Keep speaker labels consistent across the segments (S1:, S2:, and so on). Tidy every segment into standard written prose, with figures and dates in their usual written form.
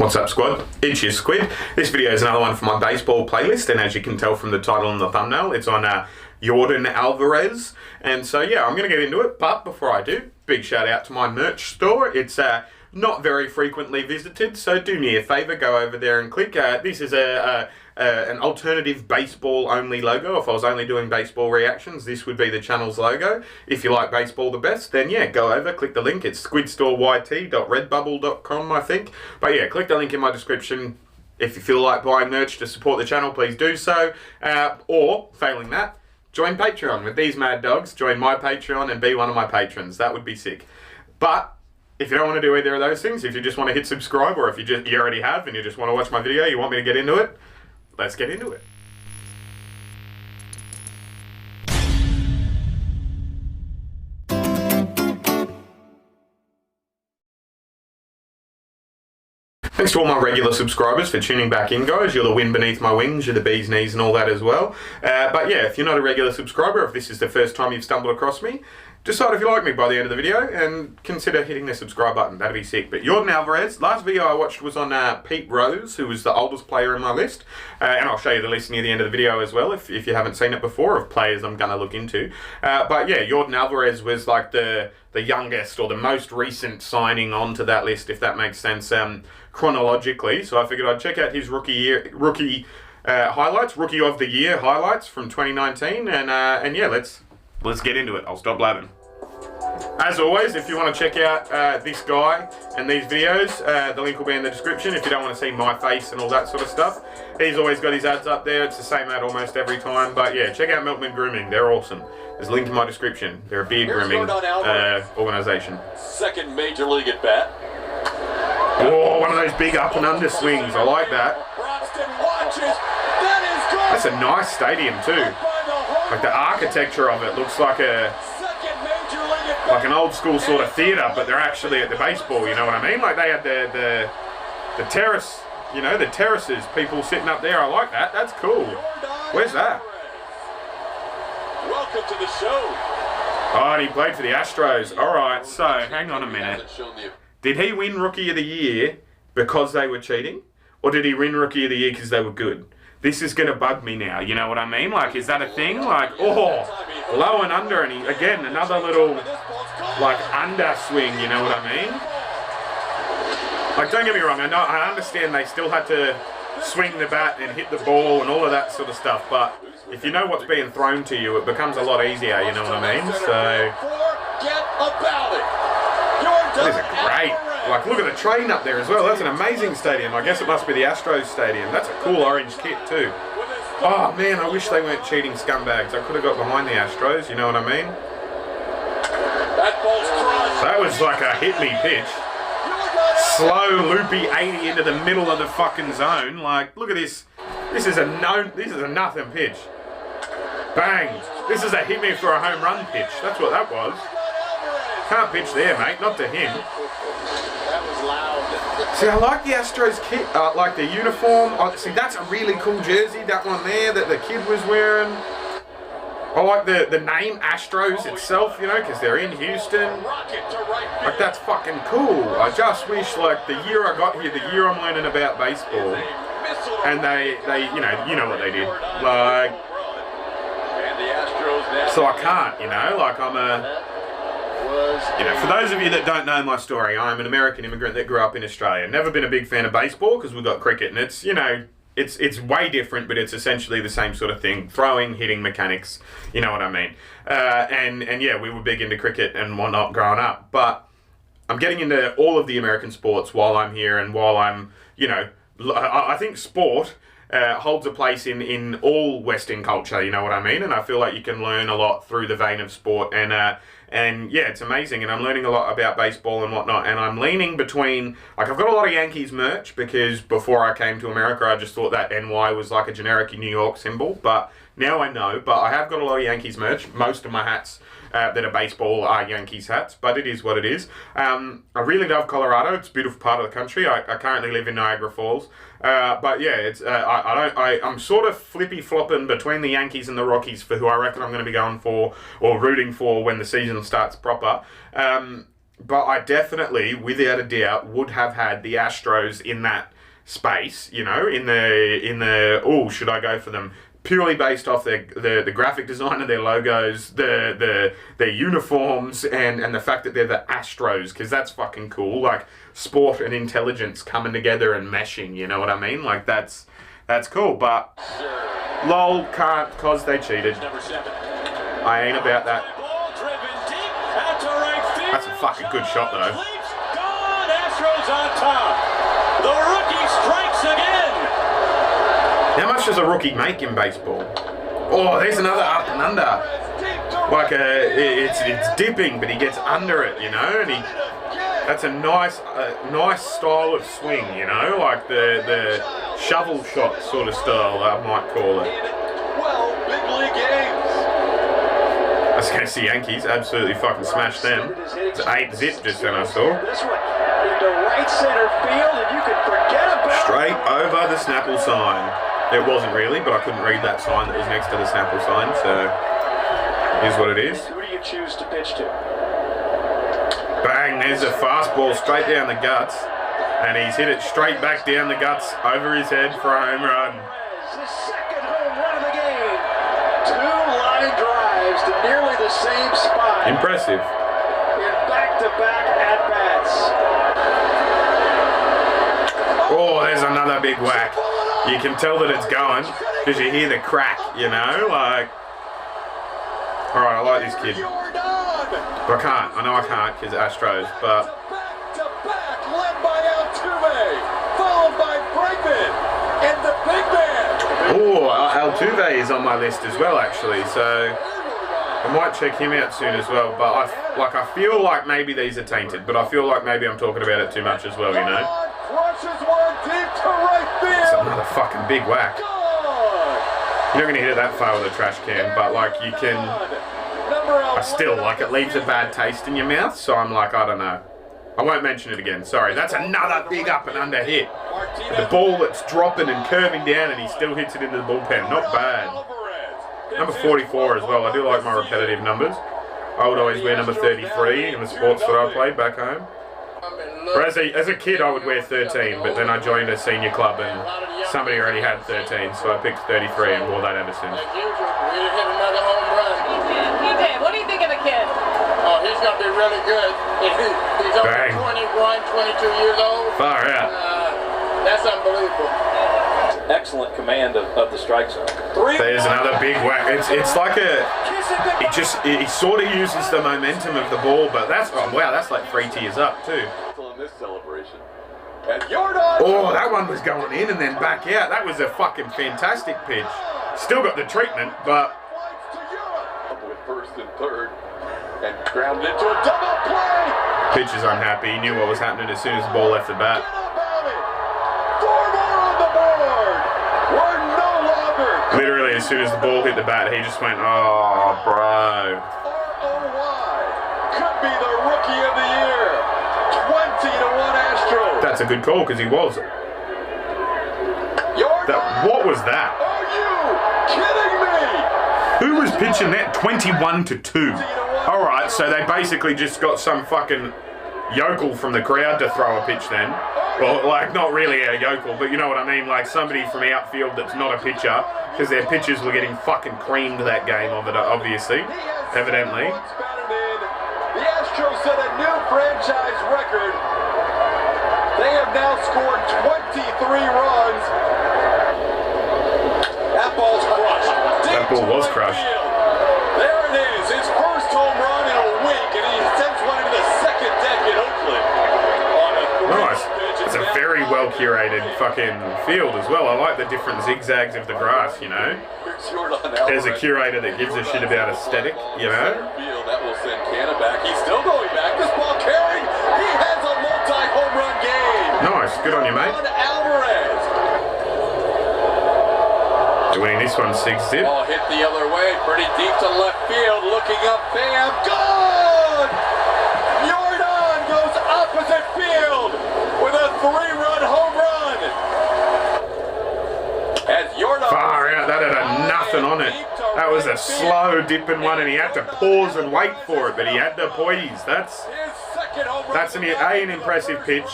S1: What's up, squad? It's your Squid. This video is another one from my baseball playlist, and as you can tell from the title and the thumbnail, it's on Yordan Alvarez. And so yeah, I'm going to get into it, but before I do, big shout out to my merch store. It's not very frequently visited, so do me a favor, go over there and click. This is an alternative baseball only logo. If I was only doing baseball reactions, this would be the channel's logo. If you like baseball the best, then yeah, go over, click the link. It's squidstoreyt.redbubble.com, I think. But yeah, click the link in my description. If you feel like buying merch to support the channel, please do so. Or, failing that, join Patreon with these mad dogs. Join my Patreon and be one of my patrons. That would be sick. But if you don't want to do either of those things, if you just want to hit subscribe, or if you already have and you just want to watch my video, you want me to get into it, let's get into it. Thanks to all my regular subscribers for tuning back in, guys. You're the wind beneath my wings, you're the bee's knees and all that as well. But yeah, if you're not a regular subscriber, if this is the first time you've stumbled across me, decide if you like me by the end of the video and consider hitting the subscribe button. That'd be sick. But Yordan Alvarez, last video I watched was on Pete Rose, who was the oldest player in my list. And I'll show you the list near the end of the video as well, if you haven't seen it before, of players I'm going to look into. But yeah, Yordan Alvarez was like the youngest or the most recent signing onto that list, if that makes sense, chronologically. So I figured I'd check out his rookie of the year highlights from 2019. And yeah, let's get into it. I'll stop blabbing. As always, if you want to check out this guy and these videos, the link will be in the description if you don't want to see my face and all that sort of stuff. He's always got his ads up there. It's the same ad almost every time. But yeah, check out Milkman Grooming. They're awesome. There's a link in my description. They're a beard grooming organisation.
S2: Second major league at bat.
S1: Oh, one of those big up and under swings. I like that. That's a nice stadium too. Like the architecture of it looks like an old school sort of theatre, but they're actually at the baseball, you know what I mean? Like they had the terrace, you know, the terraces, people sitting up there. I like that. That's cool. Where's that?
S2: Welcome to the show.
S1: Oh, and he played for the Astros. Alright, so hang on a minute. Did he win Rookie of the Year because they were cheating? Or did he win Rookie of the Year because they were good? This is going to bug me now, you know what I mean? Like, is that a thing? Like, oh, low and under, and he, again, another little, like, under swing, you know what I mean? Like, don't get me wrong, I understand they still had to swing the bat and hit the ball and all of that sort of stuff, but if you know what's being thrown to you, it becomes a lot easier, you know what I mean? So, that is a great, like, look at the train up there as well. That's an amazing stadium. I guess it must be the Astros stadium. That's a cool orange kit too. Oh man, I wish they weren't cheating scumbags. I could have got behind the Astros, you know what I mean? That was like a hit me pitch. Slow, loopy 80 into the middle of the fucking zone. Like, look at this. This is a nothing pitch. Bang. This is a hit me for a home run pitch. That's what that was. Can't pitch there, mate. Not to him. See, I like the Astros kit, like the uniform. See, that's a really cool jersey, that one there that the kid was wearing. I like the name Astros itself, you know, because they're in Houston. Like, that's fucking cool. I just wish, like, the year I got here, the year I'm learning about baseball, and they you know what they did. Like, so I can't, you know, like you know, for those of you that don't know my story, I'm an American immigrant that grew up in Australia. Never been a big fan of baseball because we've got cricket, and it's, you know, it's way different, but it's essentially the same sort of thing. Throwing, hitting mechanics, you know what I mean? And yeah, we were big into cricket and whatnot growing up, but I'm getting into all of the American sports while I'm here, and while I'm, you know, I think sport holds a place in all Western culture, you know what I mean? And I feel like you can learn a lot through the vein of sport, and yeah, it's amazing, and I'm learning a lot about baseball and whatnot, and I'm leaning between, like, I've got a lot of Yankees merch, because before I came to America, I just thought that NY was like a generic New York symbol, but now I know. But I have got a lot of Yankees merch. Most of my hats that are baseball are Yankees hats, but it is what it is. I really love Colorado. It's a beautiful part of the country. I currently live in Niagara Falls. But yeah, it's I'm sort of flippy-flopping between the Yankees and the Rockies for who I reckon I'm going to be going for or rooting for when the season starts proper. But I definitely, without a doubt, would have had the Astros in that space, you know, in the oh, should I go for them? Purely based off the graphic design of their logos, their uniforms, and the fact that they're the Astros, because that's fucking cool. Like, sport and intelligence coming together and meshing, you know what I mean? Like, that's cool, but lol, can't, cause they cheated. I ain't about that. That's a fucking good shot, though.
S2: Gone, Astros on top. The rookie strikes again.
S1: How much does a rookie make in baseball? Oh, there's another up and under. Like it's dipping, but he gets under it, you know, and that's a nice style of swing, you know, like the shovel shot sort of style, I might call it.
S2: Big league games.
S1: Let's go see Yankees absolutely fucking smash them. It's 8-zip just then I saw.
S2: This one into right center field, and you can forget about
S1: Straight over the Snapple sign. It wasn't really, but I couldn't read that sign that was next to the Snapple sign, so here's what it is.
S2: Who do you choose to pitch to?
S1: Bang, there's a fastball straight down the guts, and he's hit it straight back down the guts over his head for a home run.
S2: His second home run of the game. 2 line drives to nearly the same spot.
S1: Impressive.
S2: In back-to-back at-bats.
S1: Oh, there's another big whack. You can tell that it's going because you hear the crack, you know, like. Alright, I like this kid. But I can't. I know I can't because Astros, but.
S2: Back-to-back, led by Altuve, followed by Bregman, and the big man.
S1: Oh, Altuve is on my list as well, actually, so I might check him out soon as well. But I feel like maybe these are tainted, but I feel like maybe I'm talking about it too much as well, you know.
S2: Crushes one deep to right field.
S1: It's another fucking big whack. You're not gonna hit it that far with a trash can, but like you can. I still like it leaves a bad taste in your mouth, so I'm like, I don't know. I won't mention it again. Sorry. That's another big up and under hit. The ball that's dropping and curving down, and he still hits it into the bullpen. Not bad. Number 44 as well. I do like my repetitive numbers. I would always wear number 33 in the sports that I played back home. Whereas as a kid, I would wear 13, but then I joined a senior club and somebody already had 13, so I picked 33 and wore that ever since.
S3: He did. What do you think of the kid?
S4: Oh, he's going to be really good. He's only 21, 22 years old.
S1: Far out.
S4: That's unbelievable.
S2: Excellent command of the strike zone.
S1: There's another big whack. It's like he sort of uses the momentum of the ball, but that's, oh wow, that's like 3 tiers up too.
S2: In this celebration. And Yordan.
S1: Oh, that one was going in and then back out. That was a fucking fantastic pitch. Still got the treatment, but.
S2: With first and third. And grounded into a double play.
S1: Pitcher's unhappy. He knew what was happening as soon as the ball left the bat.
S2: 4 more on the board. We're no longer.
S1: Literally, as soon as the ball hit the bat, he just went, oh, bro.
S2: ROY could be the rookie of the year. 20-1 Astros.
S1: That's a good call because he was. What was that?
S2: Are you kidding me?
S1: Who was pitching that? 21-2. All right, so they basically just got some fucking yokel from the crowd to throw a pitch then. Well, like, not really a yokel, but you know what I mean? Like somebody from outfield that's not a pitcher, because their pitchers were getting fucking creamed that game of it, obviously, evidently.
S2: The Astros set a new franchise record. They have now scored 23 runs. That ball's crushed.
S1: That ball was crushed.
S2: There it is, his first home run in a week, and he sends one into the second deck in Oakland.
S1: Nice. It's a very well curated fucking field as well. I like the different zigzags of the grass, you know. There's a curator that gives a shit about aesthetic, you know.
S2: That will send Canna back. He's still going back. This ball carrying. He has a multi-home run game.
S1: Nice. Good on you, mate.
S2: Alvarez.
S1: They're winning this one 6-zip.
S2: Ball hit the other way. Pretty deep to left field. Looking up. Bam. Gone. Yordan goes opposite field with a 3-run home run. As Yordan.
S1: Far out. That had a nothing on it. That was a slow dipping one, and he had to pause and wait for it, but he had to poise. That's an impressive pitch,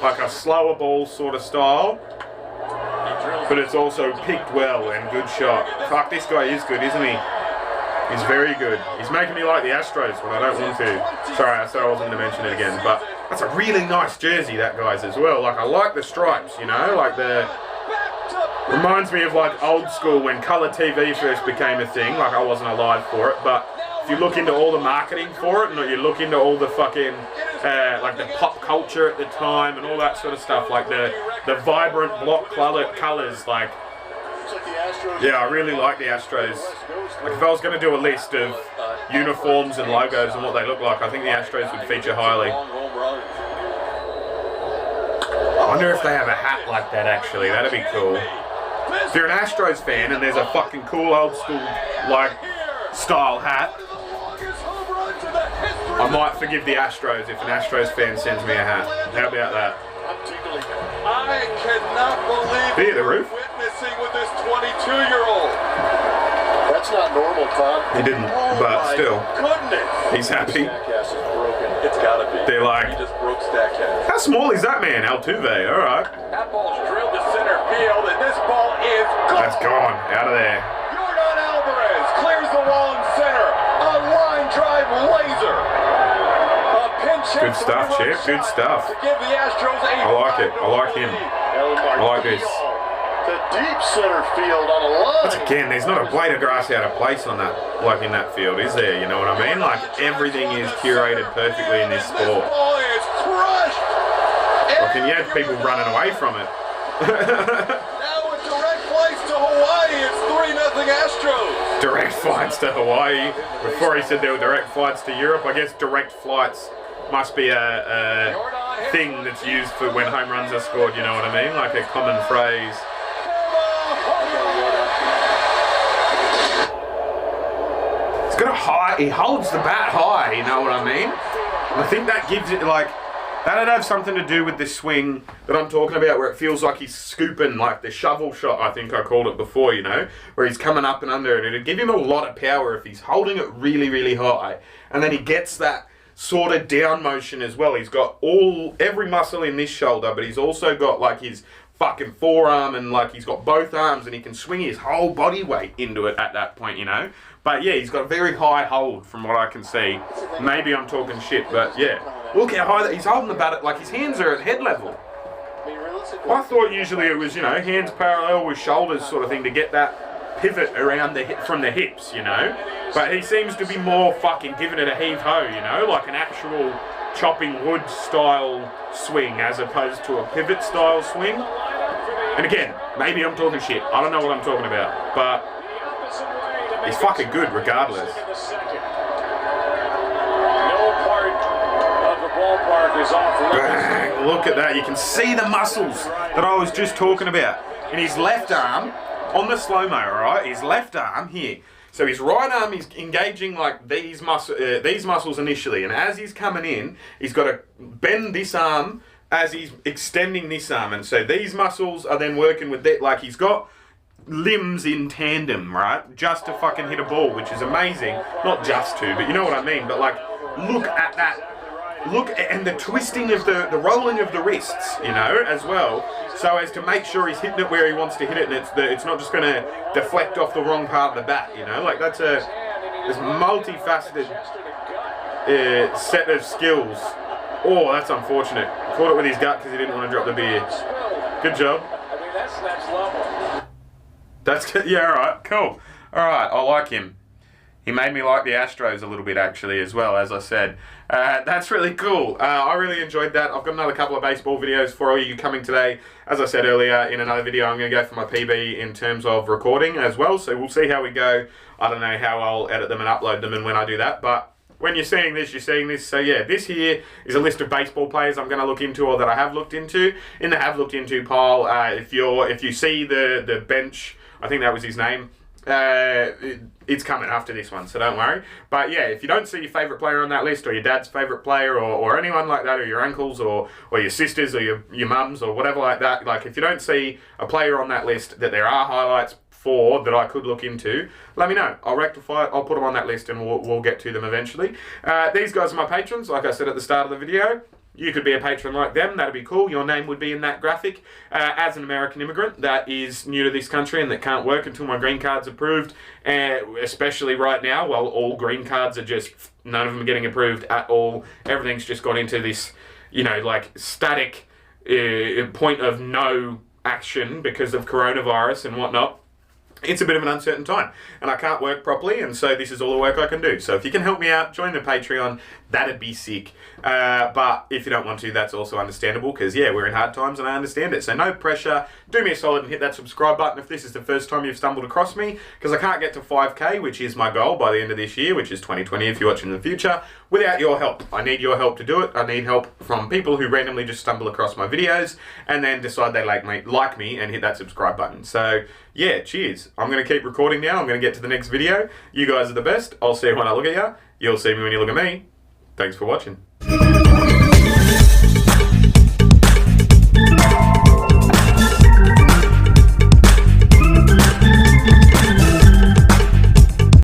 S1: like a slower ball sort of style, but it's also picked well and good shot. Fuck, this guy is good, isn't he? He's very good. He's making me like the Astros when I don't want to. Sorry, I said I wasn't going to mention it again, but that's a really nice jersey, that guy's as well. Like, I like the stripes, you know, like the... Reminds me of like old school when colour TV first became a thing. Like, I wasn't alive for it, but if you look into all the marketing for it, and you look into all the fucking, like the pop culture at the time and all that sort of stuff, like the vibrant block colours, like... Yeah, I really like the Astros. Like, if I was going to do a list of uniforms and logos and what they look like, I think the Astros would feature highly. I wonder if they have a hat like that, actually. That'd be cool. If you're an Astros fan and there's a fucking cool old school, like, style hat, I might forgive the Astros if an Astros fan sends me a hat. How about that?
S2: I cannot believe
S1: the roof.
S2: Witnessing with this 22-year-old.
S4: That's not normal, Tom.
S1: He didn't, but still.
S2: Goodness.
S1: He's happy.
S2: Stackhouse is broken. It's gotta be.
S1: They're like,
S2: he just broke Stackhouse.
S1: how small is that man, Altuve? All right.
S2: That ball's drilled to center field, and this ball is gone.
S1: That's gone. Out of there.
S2: Yordan Alvarez clears the wall in center. A line drive laser.
S1: Good stuff, Chip. Good stuff. I like it. I like him. I like this.
S4: The deep center field on a line.
S1: But again, there's not a blade of grass out of place on that, like in that field, is there? You know what I mean? Like, everything is curated perfectly in this sport. Like, and you had people running away from it.
S2: Now a direct flights to Hawaii. It's 3-0 Astros.
S1: Direct flights to Hawaii. Before he said there were direct flights to Europe, I guess direct flights must be a thing that's used for when home runs are scored, you know what I mean? Like a common phrase. He's got a high, he holds the bat high, you know what I mean? And I think that gives it, like, that'd have something to do with this swing that I'm talking about, where it feels like he's scooping, like the shovel shot, I think I called it before, you know, where he's coming up and under, and it'd give him a lot of power if he's holding it really, really high, and then he gets that sort of down motion as well. He's got every muscle in this shoulder, but he's also got like his fucking forearm, and like he's got both arms, and he can swing his whole body weight into it at that point, you know. But yeah, he's got a very high hold from what I can see. Maybe I'm talking shit, but yeah. Look how high that he's holding the bat, like his hands are at head level. I thought usually it was, you know, hands parallel with shoulders sort of thing to get that pivot around the from the hips, you know. But he seems to be more fucking giving it a heave-ho, you know, like an actual chopping wood style swing as opposed to a pivot style swing. And again, maybe I'm talking shit. I don't know what I'm talking about, but he's fucking good regardless. Bang, look at that. You can see the muscles that I was just talking about. In his left arm, on the slow-mo, alright? His left arm here. So his right arm is engaging like these muscles initially, and as he's coming in, he's got to bend this arm as he's extending this arm, and so these muscles are then working with that. Like, he's got limbs in tandem, right? Just to fucking hit a ball, which is amazing. Not just to, but you know what I mean. But like, look at that. Look, and the twisting of the rolling of the wrists, you know, as well, so as to make sure he's hitting it where he wants to hit it, and it's not just going to deflect off the wrong part of the bat, you know, like that's this multifaceted set of skills. Oh, that's unfortunate. Caught it with his gut because he didn't want to drop the beer. Good job.
S2: I mean, that's next level.
S1: That's good. Yeah, all right, cool. All right, I like him. He made me like the Astros a little bit, actually, as well, as I said. That's really cool. I really enjoyed that. I've got another couple of baseball videos for you coming today. As I said earlier, in another video, I'm going to go for my PB in terms of recording as well. So we'll see how we go. I don't know how I'll edit them and upload them and when I do that. But when you're seeing this, you're seeing this. So yeah, this here is a list of baseball players I'm going to look into, or that I have looked into. In the have looked into pile, if you see the bench, I think that was his name, it's coming after this one, so don't worry. But yeah, if you don't see your favourite player on that list, or your dad's favourite player, or anyone like that, or your uncles, or your sisters, or your mums, or whatever like that, like if you don't see a player on that list, that there are highlights 4 that I could look into, let me know. I'll rectify it. I'll put them on that list and we'll get to them eventually. These guys are my patrons, like I said at the start of the video. You could be a patron like them. That'd be cool. Your name would be in that graphic. As an American immigrant that is new to this country and that can't work until my green card's approved, especially right now, while all green cards are just, none of them are getting approved at all. Everything's just got into this, you know, like static point of no action because of coronavirus and whatnot. It's a bit of an uncertain time and I can't work properly, and so this is all the work I can do. So if you can help me out, join the Patreon, that'd be sick. But if you don't want to, that's also understandable because, yeah, we're in hard times and I understand it. So no pressure. Do me a solid and hit that subscribe button if this is the first time you've stumbled across me, because I can't get to 5K, which is my goal by the end of this year, which is 2020 if you're watching in the future, without your help. I need your help to do it. I need help from people who randomly just stumble across my videos and then decide they like me and hit that subscribe button. So yeah, cheers. I'm going to keep recording now. I'm going to get to the next video. You guys are the best. I'll see you when I look at you. You'll see me when you look at me. Thanks for watching.